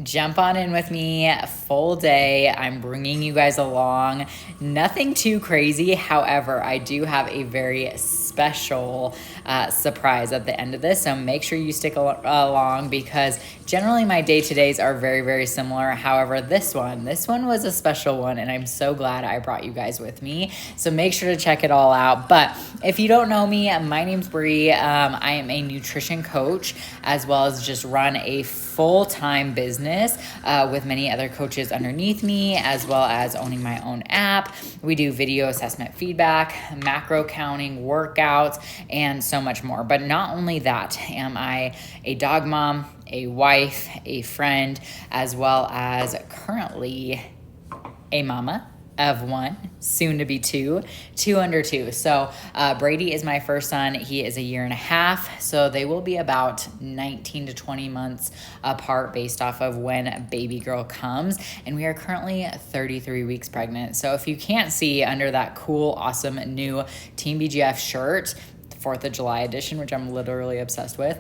jump on in with me, full day. I'm bringing you guys along. Nothing too crazy. However, I do have a very special surprise at the end of this. So make sure you stick along because generally my day-to-days are very, very similar. However, this one was a special one and I'm so glad I brought you guys with me. So make sure to check it all out. But if you don't know me, my name's Brady. I am a nutrition coach as well as just run a full-time business with many other coaches underneath me, as well as owning my own app. We do video assessment feedback, macro counting, workouts, and so much more. But not only that, am I a dog mom, a wife, a friend, as well as currently a mama of one, soon to be two under two. So Brady is my first son. He is a year and a half. So they will be about 19 to 20 months apart based off of when baby girl comes. And we are currently 33 weeks pregnant. So if you can't see under that cool, awesome new Team BGF shirt, 4th of July edition, which I'm literally obsessed with.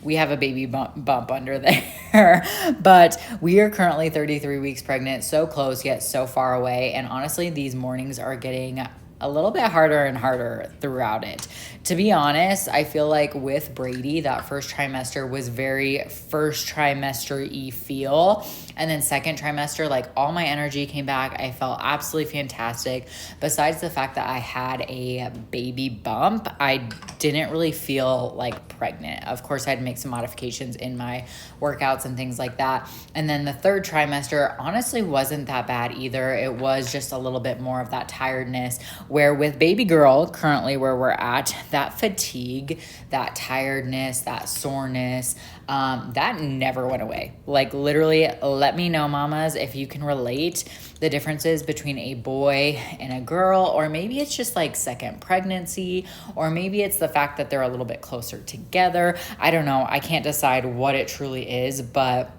We have a baby bump under there, but we are currently 33 weeks pregnant, so close yet so far away. And honestly, these mornings are getting a little bit harder and harder throughout it. To be honest, I feel like with Brady, that first trimester was very first trimester-y feel. And then second trimester, like all my energy came back. I felt absolutely fantastic. Besides the fact that I had a baby bump, I didn't really feel like pregnant. Of course, I'd make some modifications in my workouts and things like that. And then the third trimester honestly wasn't that bad either. It was just a little bit more of that tiredness, where with baby girl, currently where we're at, that fatigue, that tiredness, that soreness, that never went away. Like literally, let me know, mamas, if you can relate the differences between a boy and a girl, or maybe it's just like second pregnancy, or maybe it's the fact that they're a little bit closer together. I don't know. I can't decide what it truly is, but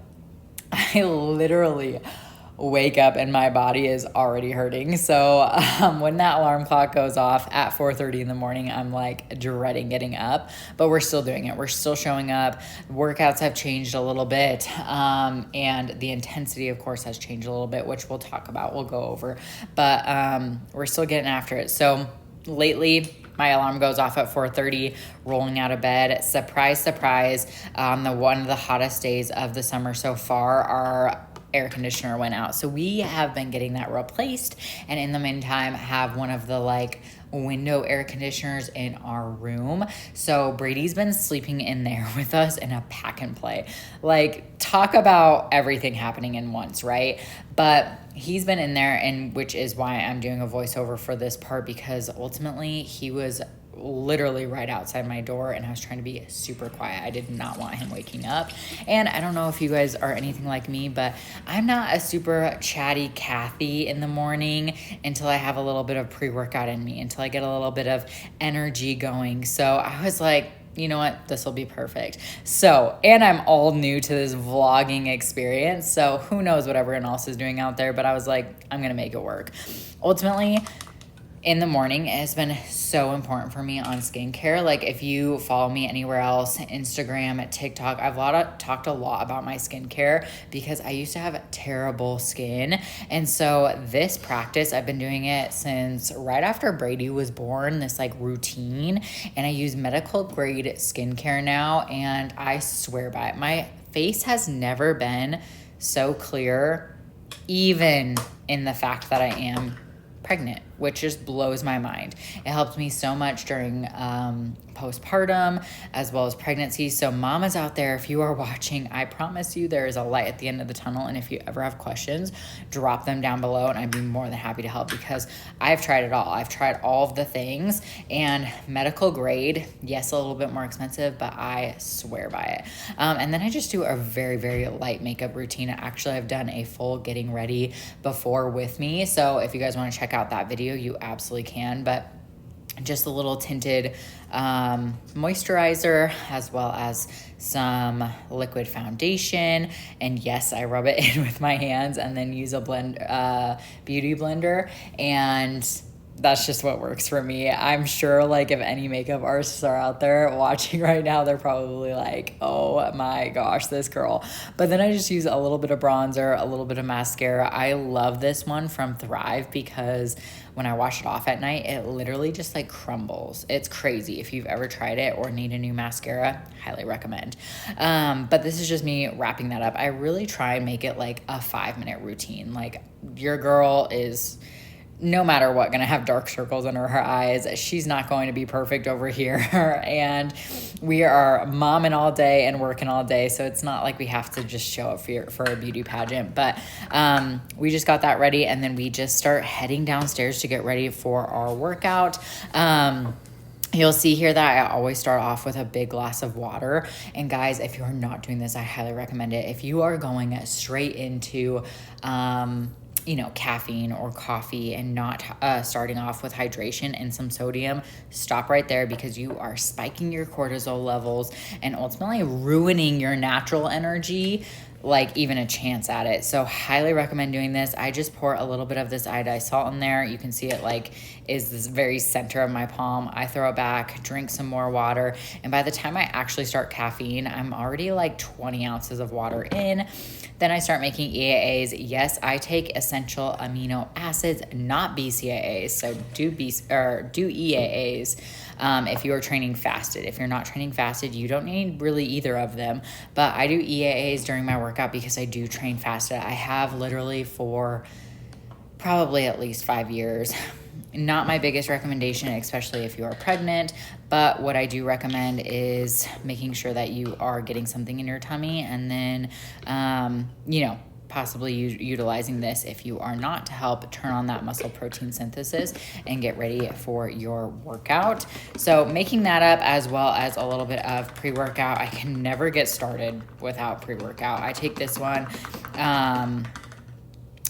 I literally wake up and my body is already hurting. So when that alarm clock goes off at 4:30 in the morning, I'm like dreading getting up, but we're still doing it. We're still showing up. Workouts have changed a little bit. And the intensity, of course, has changed a little bit, which we'll talk about, we'll go over, but we're still getting after it. So lately, my alarm goes off at 4:30, rolling out of bed. Surprise, surprise. One of the hottest days of the summer so far, our air conditioner went out. So we have been getting that replaced. And in the meantime, have one of the like window air conditioners in our room. So Brady's been sleeping in there with us in a pack and play. Like talk about everything happening in once, right? But he's been in there, and which is why I'm doing a voiceover for this part, because ultimately he was literally right outside my door and I was trying to be super quiet. I did not want him waking up. And I don't know if you guys are anything like me, but I'm not a super chatty Cathy in the morning until I have a little bit of pre-workout in me, until I get a little bit of energy going. So I was like, you know what, this will be perfect. So, and I'm all new to this vlogging experience, so who knows what everyone else is doing out there, but I was like, I'm gonna make it work. Ultimately, in the morning, it has been so important for me on skincare. Like if you follow me anywhere else, Instagram, TikTok, I've talked a lot about my skincare because I used to have terrible skin. And so this practice, I've been doing it since right after Brady was born, this like routine. And I use medical grade skincare now, and I swear by it. My face has never been so clear, even in the fact that I am pregnant, which just blows my mind. It helped me so much during postpartum as well as pregnancy. So mamas out there, if you are watching, I promise you there is a light at the end of the tunnel. And if you ever have questions, drop them down below and I'd be more than happy to help, because I've tried it all. I've tried all of the things, and medical grade, yes, a little bit more expensive, but I swear by it. And then I just do a very, very light makeup routine. Actually, I've done a full getting ready before with me. So if you guys want to check out that video, you absolutely can. But just a little tinted moisturizer, as well as some liquid foundation. And yes, I rub it in with my hands and then use a beauty blender. And that's just what works for me. I'm sure like if any makeup artists are out there watching right now, they're probably like, oh my gosh, this girl. But then I just use a little bit of bronzer, a little bit of mascara. I love this one from Thrive because when I wash it off at night, it literally just like crumbles. It's crazy. If you've ever tried it or need a new mascara, highly recommend. But this is just me wrapping that up. I really try and make it like a 5-minute routine. Like your girl is, no matter what, gonna have dark circles under her eyes. She's not going to be perfect over here. And we are momming all day and working all day. So it's not like we have to just show up for a beauty pageant. But we just got that ready. And then we just start heading downstairs to get ready for our workout. You'll see here that I always start off with a big glass of water. And guys, if you're not doing this, I highly recommend it. If you are going straight into caffeine or coffee and not starting off with hydration and some sodium, stop right there, because you are spiking your cortisol levels and ultimately ruining your natural energy, like even a chance at it. So highly recommend doing this. I just pour a little bit of this iodized salt in there. You can see it like is this very center of my palm. I throw it back, drink some more water. And by the time I actually start caffeine, I'm already like 20 ounces of water in. Then I start making EAAs. Yes, I take essential amino acids, not BCAAs. So do EAAs if you are training fasted. If you're not training fasted, you don't need really either of them. But I do EAAs during my workout because I do train fasted. I have literally for probably at least 5 years. Not my biggest recommendation, especially if you are pregnant, but what I do recommend is making sure that you are getting something in your tummy, and then, possibly utilizing this if you are not, to help turn on that muscle protein synthesis and get ready for your workout. So making that up, as well as a little bit of pre-workout. I can never get started without pre-workout. I take this one, and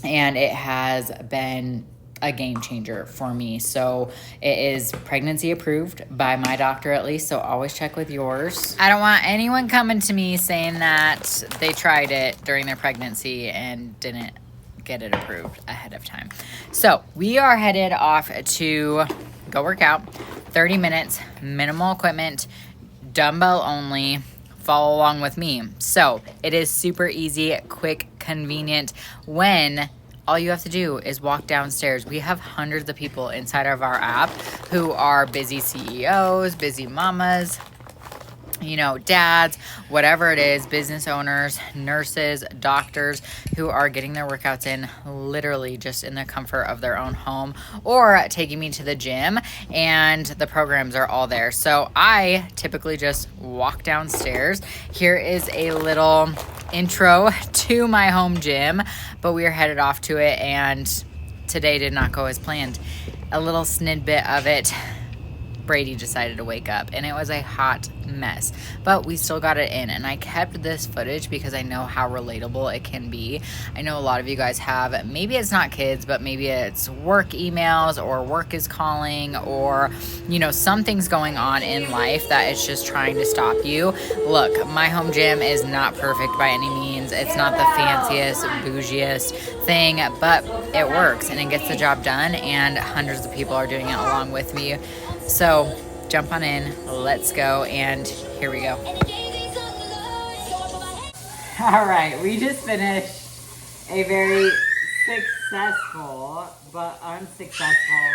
it has been a game changer for me. So it is pregnancy approved by my doctor, at least. So always check with yours. I don't want anyone coming to me saying that they tried it during their pregnancy and didn't get it approved ahead of time. So we are headed off to go work out. 30 minutes, minimal equipment, dumbbell only. Follow along with me. So it is super easy, quick, convenient, when all you have to do is walk downstairs. We have hundreds of people inside of our app who are busy CEOs, busy mamas, dads, whatever it is, business owners, nurses, doctors, who are getting their workouts in literally just in the comfort of their own home, or taking me to the gym, and the programs are all there. So I typically just walk downstairs. Here is a little intro to my home gym, but we are headed off to it, and today did not go as planned. A little snippet of it, Brady decided to wake up, and it was a hot mess, but we still got it in. And I kept this footage because I know how relatable it can be. I know a lot of you guys have, maybe it's not kids, but maybe it's work emails, or work is calling, or something's going on in life that is just trying to stop you. Look, my home gym is not perfect by any means. It's not the fanciest, bougiest thing, but it works and it gets the job done, and hundreds of people are doing it along with me. So jump on in, let's go, and here we go. All right, we just finished a very successful but unsuccessful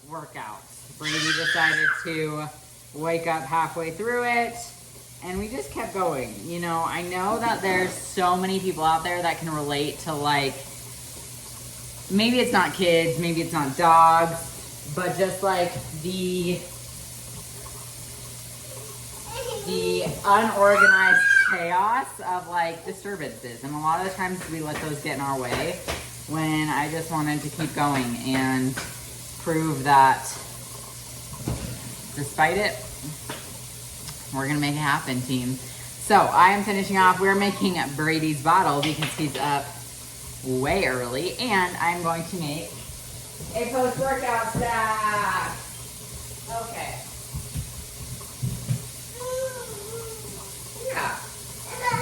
workout. Brady decided to wake up halfway through it, and we just kept going. I know that there's so many people out there that can relate to, like, maybe it's not kids, maybe it's not dogs, but just like the unorganized chaos of like disturbances. And a lot of the times we let those get in our way, when I just wanted to keep going and prove that despite it, we're gonna make it happen, team. So I am finishing off. We're making Brady's bottle because he's up way early, and I'm going to make a post-workout stack. Okay. Yeah.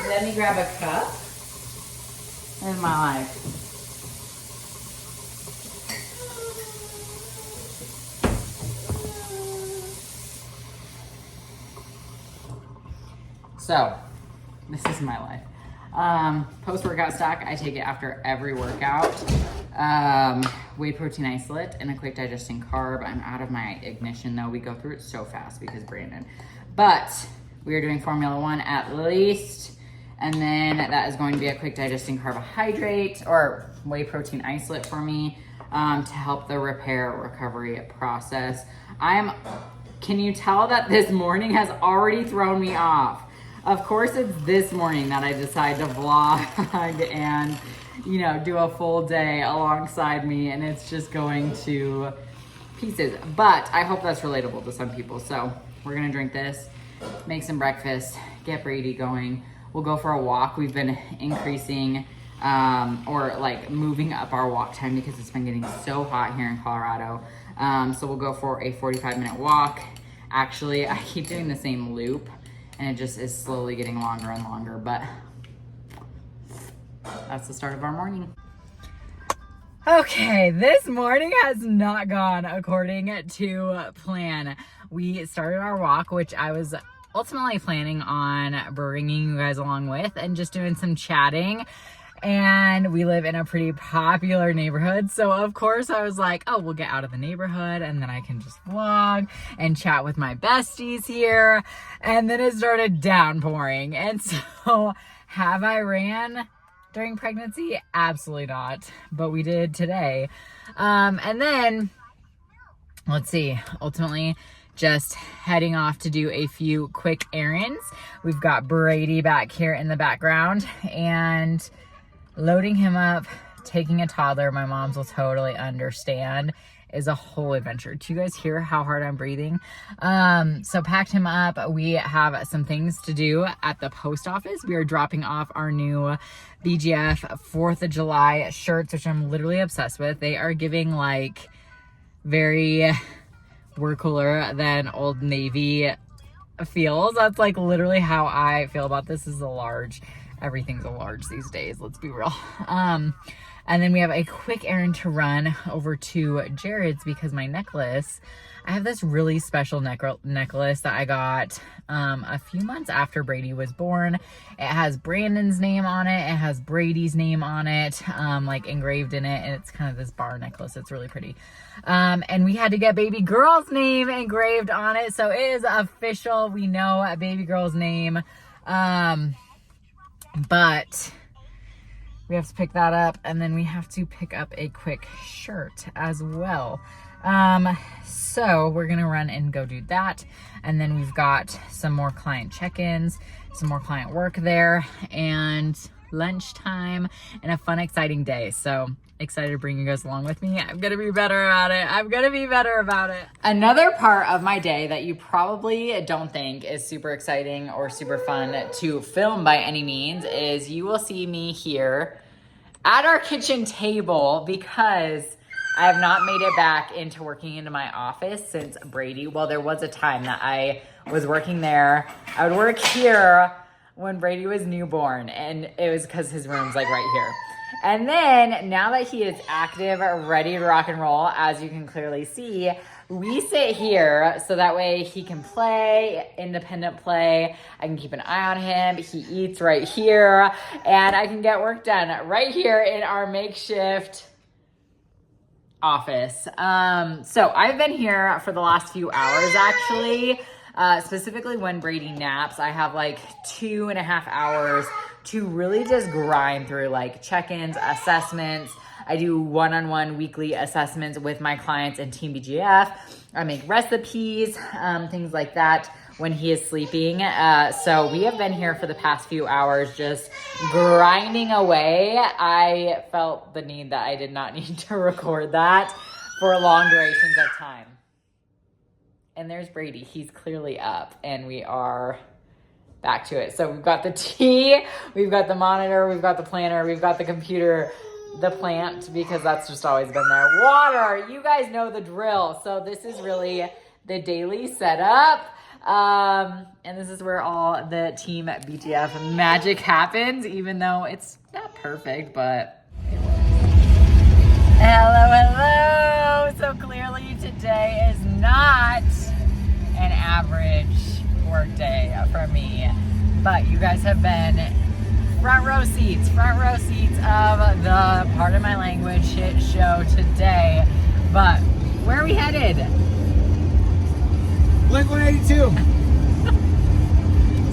Let me grab a cup. There's my life. So this is my life. Post-workout stack, I take it after every workout. Whey protein isolate and a quick digesting carb. I'm out of my ignition though. We go through it so fast because Brandon. But we are doing Formula 1 at least. And then that is going to be a quick digesting carbohydrate or whey protein isolate for me to help the repair recovery process. Can you tell that this morning has already thrown me off? Of course, it's this morning that I decide to vlog and, you know, do a full day alongside me, and it's just going to pieces. But I hope that's relatable to some people. So we're gonna drink this, make some breakfast, get Brady going. We'll go for a walk. We've been increasing or like moving up our walk time because it's been getting so hot here in Colorado. So we'll go for a 45-minute walk. Actually, I keep doing the same loop and it just is slowly getting longer and longer, but that's the start of our morning. Okay, this morning has not gone according to plan. We started our walk, which I was ultimately planning on bringing you guys along with and just doing some chatting. And we live in a pretty popular neighborhood. So of course I was like, oh, we'll get out of the neighborhood and then I can just vlog and chat with my besties here. And then it started downpouring. And so have I ran during pregnancy? Absolutely not. But we did today. And then let's see, ultimately just heading off to do a few quick errands. We've got Brady back here in the background and loading him up, taking a toddler, my moms will totally understand, is a whole adventure. Do you guys hear how hard I'm breathing? So packed him up. We have some things to do at the post office. We are dropping off our new BGF 4th of July shirts, which I'm literally obsessed with. They are giving like very we're cooler than Old Navy feels. That's like literally how I feel about this. Is a large. Everything's a large these days, let's be real. And then we have a quick errand to run over to Jared's because my necklace, I have this really special necklace that I got a few months after Brady was born. It has Brandon's name on it. It has Brady's name on it, like engraved in it. And it's kind of this bar necklace. It's really pretty. And we had to get baby girl's name engraved on it. So it is official. We know a baby girl's name. But we have to pick that up, and then we have to pick up a quick shirt as well. So we're gonna run and go do that, and then we've got some more client check-ins, some more client work there, and lunchtime, and a fun, exciting day. So excited to bring you guys along with me. I'm gonna be better about it. Another part of my day that you probably don't think is super exciting or super fun to film by any means is you will see me here at our kitchen table because I have not made it back into working into my office since Brady. Well, there was a time that I was working there. I would work here when Brady was newborn, and it was because his room's like right here. And then now that he is active, ready to rock and roll, as you can clearly see, we sit here so that way he can play, independent play. I can keep an eye on him. He eats right here, and I can get work done right here in our makeshift office. So I've been here for the last few hours actually, specifically when Brady naps. I have like 2.5 hours to really just grind through like check-ins, assessments. I do one-on-one weekly assessments with my clients in Team BGF. I make recipes, things like that when he is sleeping. So we have been here for the past few hours just grinding away. I felt the need that I did not need to record that for long durations of time. And there's Brady. He's clearly up, and we are back to it. So we've got the tea, we've got the monitor, we've got the planner, we've got the computer, the plant, because that's just always been there. Water, you guys know the drill. So this is really the daily setup. And this is where all the Team BGF magic happens, even though it's not perfect, but hello. So clearly today is not an average work day for me. but you guys have been front row seats of the, pardon my language, shit show today. But where are we headed? Blink-182.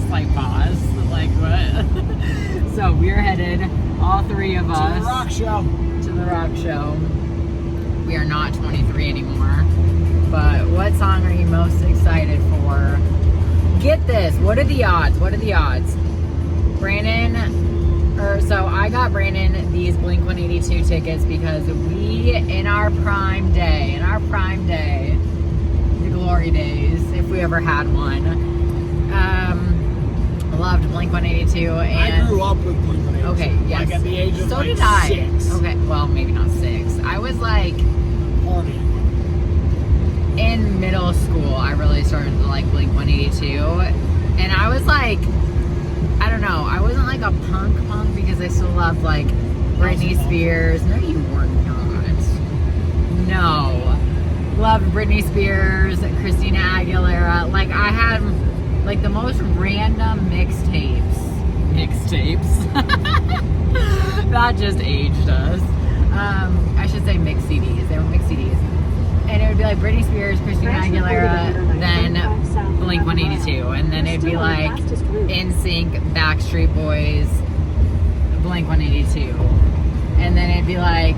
Slight pause. Like what? So we're headed, all three of us, To the rock show. To the rock show. We are not 23 anymore. But what song are you most excited for? Get this. What are the odds? So I got Brandon these Blink-182 tickets because we, in our prime day, the glory days, if we ever had one, loved Blink-182. And I grew up with Blink-182. Okay, yes. Like at the age of so like did I. 6. Okay, well, maybe not 6. I was like, Party. in middle school, I really started to like Blink-182. And I was like, I don't know, I wasn't like a punk because I still loved like Britney Spears. No, you were not. No. Loved Britney Spears, Christina Aguilera. Like I had like the most random mixtapes. That just aged us. I should say mixed CDs. They were mixed CDs. And it would be like Britney Spears, Christina Aguilera, then Blink-182. And then it'd be like NSYNC, Backstreet Boys, Blink-182. And then it'd be like,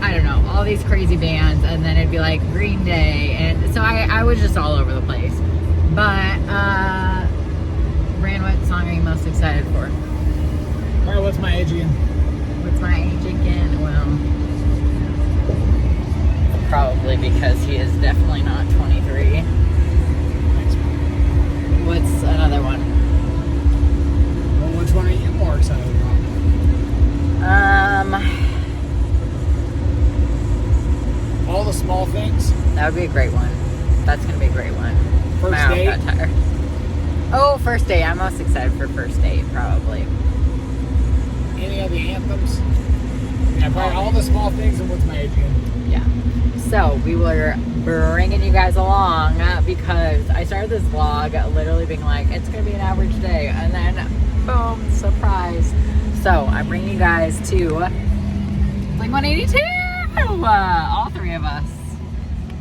I don't know, all these crazy bands. And then it'd be like Green Day. And so I was just all over the place. But, Rand, what song are you most excited for? Alright, what's my age again? Well, probably because he is definitely not 23. What's another one? Well, which one are you more excited about? All the small things. That would be a great one. That's gonna be a great one. First My arm date. got tired. Oh, first date. I'm most excited for first date, probably. Any of the anthems? Yeah, probably all the small things and what's my age again? Yeah. So we were bringing you guys along because I started this vlog literally being like, it's gonna be an average day, and then boom, surprise. So I'm bringing you guys to Blink-182. All three of us.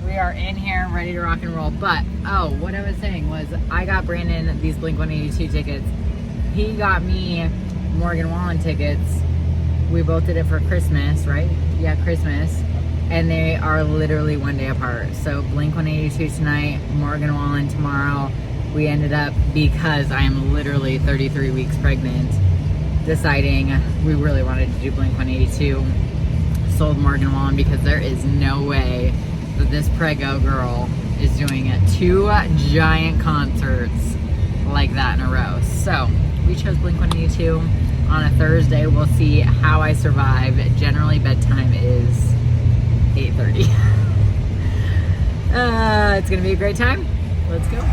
We are in here ready to rock and roll. But what I was saying was I got Brandon these Blink-182 tickets. He got me Morgan Wallen tickets. We both did it for Christmas, right? Yeah, Christmas. And they are literally one day apart. So Blink-182 tonight, Morgan Wallen tomorrow. We ended up, because I am literally 33 weeks pregnant, deciding we really wanted to do Blink-182. Sold Morgan Wallen because there is no way that this preggo girl is doing 2 giant concerts like that in a row. So we chose Blink-182 on a Thursday. We'll see how I survive. Generally bedtime is 8:30. It's gonna be a great time. Let's go.